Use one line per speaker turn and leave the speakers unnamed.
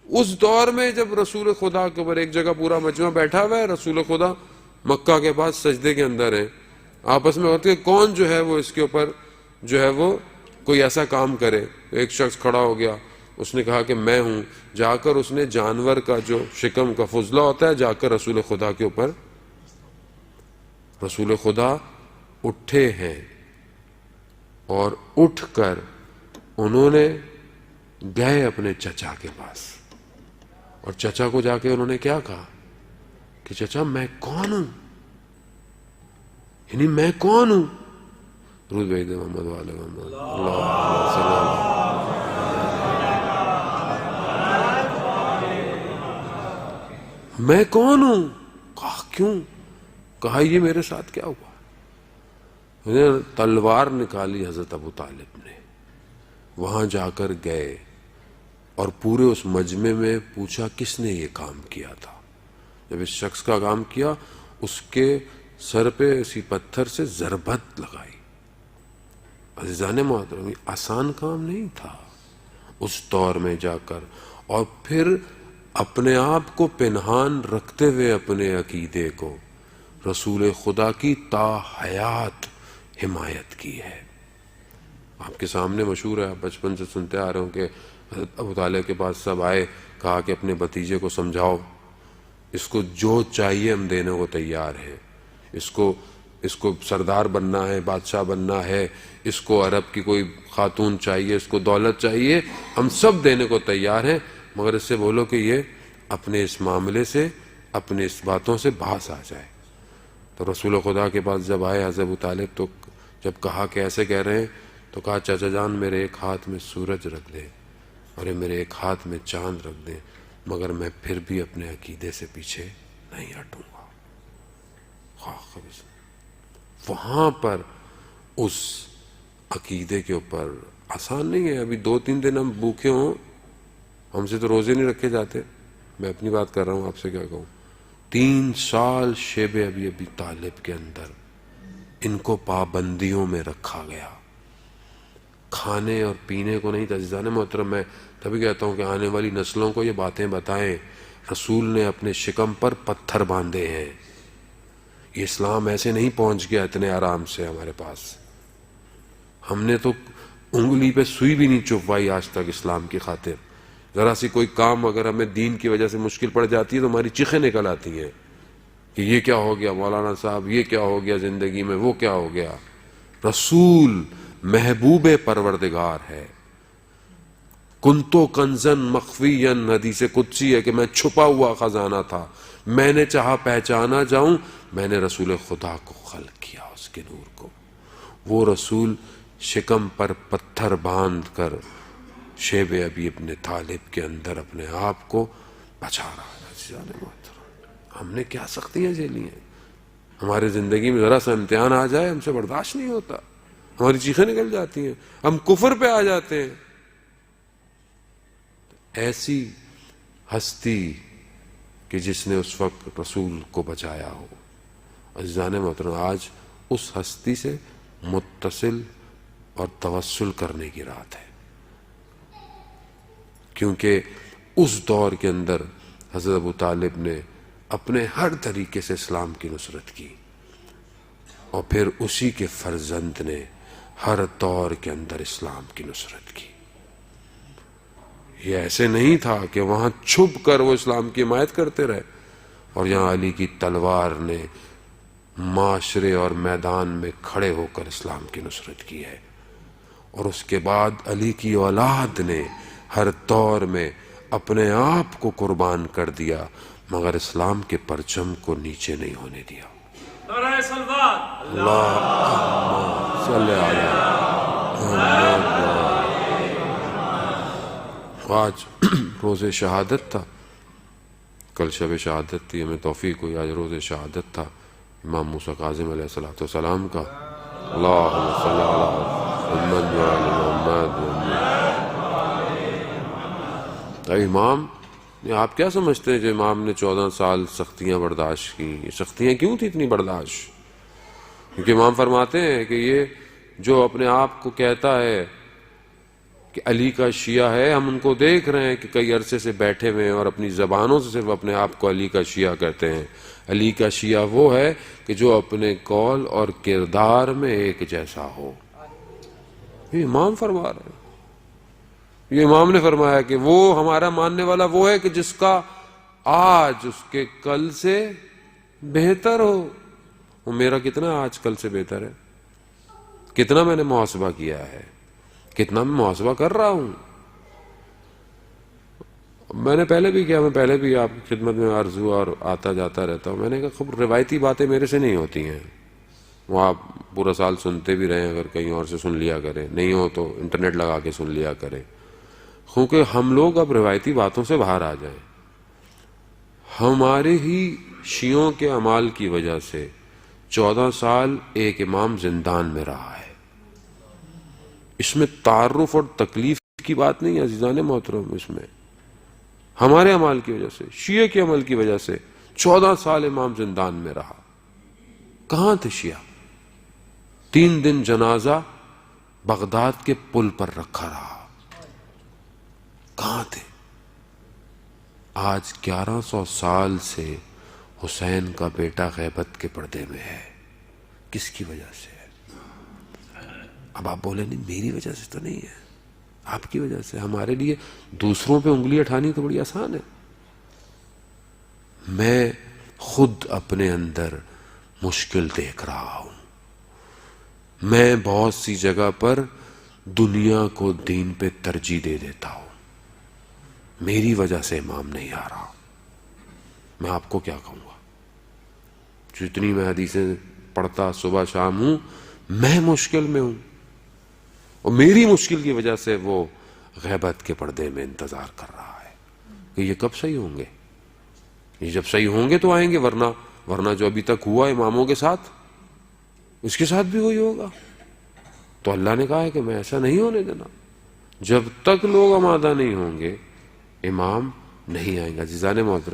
اس دور میں جب رسول خدا کے اوپر ایک جگہ پورا مجمع بیٹھا ہوا ہے، رسول خدا مکہ کے پاس سجدے کے اندر ہے، آپس میں ہوتے کہ کون جو ہے وہ اس کے اوپر جو ہے وہ کوئی ایسا کام کرے. ایک شخص کھڑا ہو گیا، اس نے کہا کہ میں ہوں. جا کر اس نے جانور کا جو شکم کا فضلہ ہوتا ہے جا کر رسول خدا کے اوپر، رسول خدا اٹھے ہیں اور اٹھ کر انہوں نے گئے اپنے چچا کے پاس، اور چچا کو جا کے انہوں نے کیا کہا کہ چچا میں کون ہوں، یعنی میں کون ہوں. درود بھیج دے محمد والے محمد. اللہ صلی اللہ. میں کون ہوں؟ کہا کیوں؟ کہا یہ میرے ساتھ کیا ہوا. تلوار نکالی حضرت ابو طالب نے، وہاں جا کر گئے اور پورے اس مجمع میں پوچھا کس نے یہ کام کیا تھا. جب اس شخص کا کام کیا، اس کے سر پہ اسی پتھر سے ضربت لگائی. عزیزان محترم، آسان کام نہیں تھا اس دور میں جا کر. اور پھر اپنے آپ کو پنہان رکھتے ہوئے اپنے عقیدے کو رسول خدا کی تا حیات حمایت کی ہے. آپ کے سامنے مشہور ہے، آپ بچپن سے سنتے آ رہے ہوں کہ حضرت ابو طالب کے پاس سب آئے، کہا کہ اپنے بھتیجے کو سمجھاؤ، اس کو جو چاہیے ہم دینے کو تیار ہیں، اس کو سردار بننا ہے، بادشاہ بننا ہے، اس کو عرب کی کوئی خاتون چاہیے، اس کو دولت چاہیے، ہم سب دینے کو تیار ہیں، مگر اس سے بولو کہ یہ اپنے اس معاملے سے، اپنے اس باتوں سے باز آ جائے. تو رسول خدا کے پاس جب آئے حضرت ابو طالب، تو جب کہا کہ ایسے کہہ رہے ہیں، تو کہا چچا جان میرے ایک ہاتھ میں سورج رکھ دیں اور میرے ایک ہاتھ میں چاند رکھ دیں، مگر میں پھر بھی اپنے عقیدے سے پیچھے نہیں ہٹوں گا. وہاں پر اس عقیدے کے اوپر آسان نہیں ہے. ابھی 2-3 دن ہم بھوکے ہوں، ہم سے تو روزے نہیں رکھے جاتے. میں اپنی بات کر رہا ہوں، آپ سے کیا کہوں. 3 سال شیب ابی طالب کے اندر ان کو پابندیوں میں رکھا گیا، کھانے اور پینے کو نہیں تھا. عزیزان محترم، میں تبھی کہتا ہوں کہ آنے والی نسلوں کو یہ باتیں بتائیں. رسول نے اپنے شکم پر پتھر باندھے ہیں. یہ اسلام ایسے نہیں پہنچ گیا اتنے آرام سے ہمارے پاس. ہم نے تو انگلی پہ سوئی بھی نہیں چبھائی آج تک اسلام کی خاطر. ذرا سی کوئی کام اگر ہمیں دین کی وجہ سے مشکل پڑ جاتی ہے تو ہماری چیخیں نکل آتی ہیں کہ یہ کیا ہو گیا مولانا صاحب، یہ کیا ہو گیا زندگی میں، وہ کیا ہو گیا. رسول محبوب پروردگار ہے. کنتو کنزن مخفین، حدیث قدسی ہے کہ میں چھپا ہوا خزانہ تھا، میں نے چاہا پہچانا جاؤں، میں نے رسول خدا کو خلق کیا، اس کے نور کو. وہ رسول شکم پر پتھر باندھ کر شیب ابی ابن طالب کے اندر اپنے آپ کو بچا رہا ہے. ہم نے کیا سختیاں جھیلی ہیں. ہمارے زندگی میں ذرا سا امتحان آ جائے ہم سے برداشت نہیں ہوتا، ہماری چیخیں نکل جاتی ہیں، ہم کفر پہ آ جاتے ہیں. ایسی ہستی کہ جس نے اس وقت رسول کو بچایا ہو. عزیزان محترم، آج اس ہستی سے متصل اور توسل کرنے کی رات ہے، کیونکہ اس دور کے اندر حضرت ابو طالب نے اپنے ہر طریقے سے اسلام کی نصرت کی، اور پھر اسی کے فرزند نے ہر دور کے اندر اسلام کی نصرت کی. یہ ایسے نہیں تھا کہ وہاں چھپ کر وہ اسلام کی حمایت کرتے رہے، اور یہاں علی کی تلوار نے معاشرے اور میدان میں کھڑے ہو کر اسلام کی نصرت کی ہے. اور اس کے بعد علی کی اولاد نے ہر دور میں اپنے آپ کو قربان کر دیا، مگر اسلام کے پرچم کو نیچے نہیں ہونے دیا.
نعرہ صلوات.
اللہم صلی علی محمد. آج روز شہادت تھا، کل شب شہادت تھی، ہمیں توفیق ہوئی آج روز شہادت تھا امام موسیٰ کاظم علیہ السلام کا. اللہم صلی علی محمد و علی محمد. امام آپ کیا سمجھتے ہیں جو امام نے 14 سال سختیاں برداشت کی؟ یہ سختیاں کیوں تھی اتنی برداشت؟ کیونکہ امام فرماتے ہیں کہ یہ جو اپنے آپ کو کہتا ہے کہ علی کا شیعہ ہے، ہم ان کو دیکھ رہے ہیں کہ کئی عرصے سے بیٹھے ہوئے ہیں اور اپنی زبانوں سے صرف اپنے آپ کو علی کا شیعہ کہتے ہیں۔ علی کا شیعہ وہ ہے کہ جو اپنے قول اور کردار میں ایک جیسا ہو۔ یہ امام فرما رہے ہیں، یہ امام نے فرمایا کہ وہ ہمارا ماننے والا وہ ہے کہ جس کا آج اس کے کل سے بہتر ہو۔ وہ میرا کتنا آج کل سے بہتر ہے؟ کتنا میں نے محاسبہ کیا ہے؟ کتنا میں محاسبہ کر رہا ہوں؟ میں نے پہلے بھی کیا، میں پہلے بھی آپ کی خدمت میں عرض ہوا اور آتا جاتا رہتا ہوں۔ میں نے کہا خب روایتی باتیں میرے سے نہیں ہوتی ہیں، وہ آپ پورا سال سنتے بھی رہیں، اگر کہیں اور سے سن لیا کریں، نہیں ہو تو انٹرنیٹ لگا کے سن لیا کریں، کیونکہ ہم لوگ اب روایتی باتوں سے باہر آ جائیں۔ ہمارے ہی شیعوں کے اعمال کی وجہ سے 14 سال ایک امام زندان میں رہا ہے۔ اس میں تعارف اور تکلیف کی بات نہیں ہے عزیزان محترم، اس میں ہمارے عمل کی وجہ سے، شیعہ کے عمل کی وجہ سے 14 سال امام زندان میں رہا۔ کہاں تھے شیعہ؟ 3 دن جنازہ بغداد کے پل پر رکھا رہا، کہاں تھے؟ آج 1100 سال سے حسین کا بیٹا غیبت کے پردے میں ہے۔ کس کی وجہ سے ہے؟ اب آپ بولیں نہیں میری وجہ سے تو نہیں ہے، آپ کی وجہ سے۔ ہمارے لیے دوسروں پہ انگلی اٹھانی تو بڑی آسان ہے۔ میں خود اپنے اندر مشکل دیکھ رہا ہوں۔ میں بہت سی جگہ پر دنیا کو دین پہ ترجیح دے دیتا ہوں، میری وجہ سے امام نہیں آ رہا۔ میں آپ کو کیا کہوں گا؟ جتنی میں حدیثیں پڑھتا صبح شام ہوں، میں مشکل میں ہوں، اور میری مشکل کی وجہ سے وہ غیبت کے پردے میں انتظار کر رہا ہے کہ یہ کب صحیح ہوں گے۔ یہ جب صحیح ہوں گے تو آئیں گے، ورنہ جو ابھی تک ہوا اماموں کے ساتھ اس کے ساتھ بھی وہی ہوگا۔ تو اللہ نے کہا ہے کہ میں ایسا نہیں ہونے دینا۔ جب تک لوگ آمادہ نہیں ہوں گے امام نہیں آئیں گا۔ عزیزان محترم،